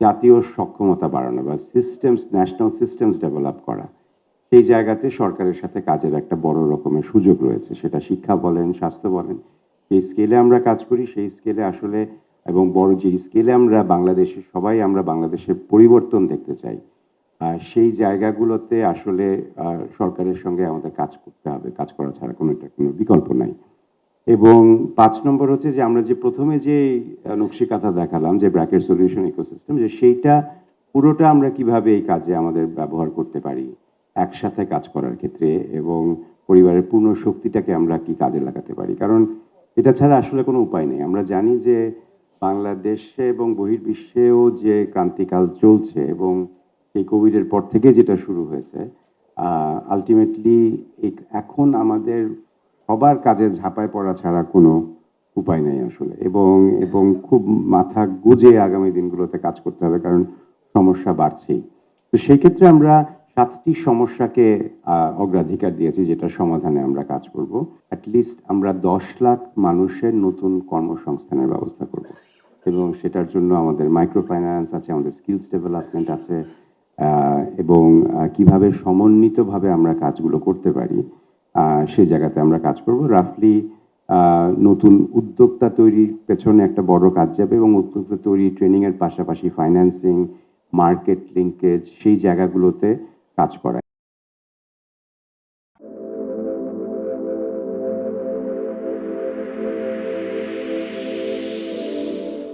জাতীয় সক্ষমতা বাড়ানো বা সিস্টেমস, ন্যাশনাল সিস্টেমস ডেভেলপ করা, সেই জায়গাতে সরকারের সাথে কাজের একটা বড় রকমের সুযোগ রয়েছে। সেটা শিক্ষা বলেন, স্বাস্থ্য বলেন, যে স্কেলে আমরা কাজ করি সেই স্কেলে আসলে, এবং বড় যে স্কেলে আমরা বাংলাদেশে সবাই আমরা বাংলাদেশের পরিবর্তন দেখতে চাই, সেই জায়গাগুলোতে আসলে সরকারের সঙ্গে আমাদের কাজ করতে হবে। কাজ করা ছাড়া কোনো বিকল্প নাই। এবং ৫ নম্বর হচ্ছে যে আমরা যে প্রথমে যে নকশিকাঁথা দেখালাম যে ব্র্যাকেট সলিউশন ইকোসিস্টেম, যে সেইটা পুরোটা আমরা কিভাবে এই কাজে আমাদের ব্যবহার করতে পারি একসাথে কাজ করার ক্ষেত্রে, এবং পরিবারের পূর্ণ শক্তিটাকে আমরা কি কাজে লাগাতে পারি। কারণ এটা ছাড়া আসলে কোনো উপায় নেই। আমরা জানি যে বাংলাদেশে এবং বহির্বিশ্বেও যে ক্রান্তিকাল চলছে এবং এই কোভিডের পর থেকে যেটা শুরু হয়েছে, আল্টিমেটলি এখন আমাদের সবার কাজে ঝাঁপায় পড়া ছাড়া কোনো উপায় নেই আসলে, এবং খুব মাথা গুঁজে আগামী দিনগুলোতে কাজ করতে হবে, কারণ সমস্যা বাড়ছেই। তো সেই ক্ষেত্রে আমরা ৭টি সমস্যাকে অগ্রাধিকার দিয়েছি, যেটা সমাধানে আমরা কাজ করব। অ্যাটলিস্ট আমরা ১০ লাখ মানুষের নতুন কর্মসংস্থানের ব্যবস্থা করব, এবং সেটার জন্য আমাদের মাইক্রো ফাইন্যান্স আছে, আমাদের স্কিলস ডেভেলপমেন্ট আছে, এবং কিভাবে সমন্বিতভাবে আমরা কাজগুলো করতে পারি সেই জায়গাতে আমরা কাজ করব। রাফলি নতুন উদ্যোক্তা তৈরির পেছনে একটা বড় কাজ যাবে, এবং উদ্যোক্তা তৈরি ট্রেনিং এর পাশাপাশি ফাইন্যান্সিং, মার্কেট লিঙ্কেজ, সেই জায়গাগুলোতে কাজ করা।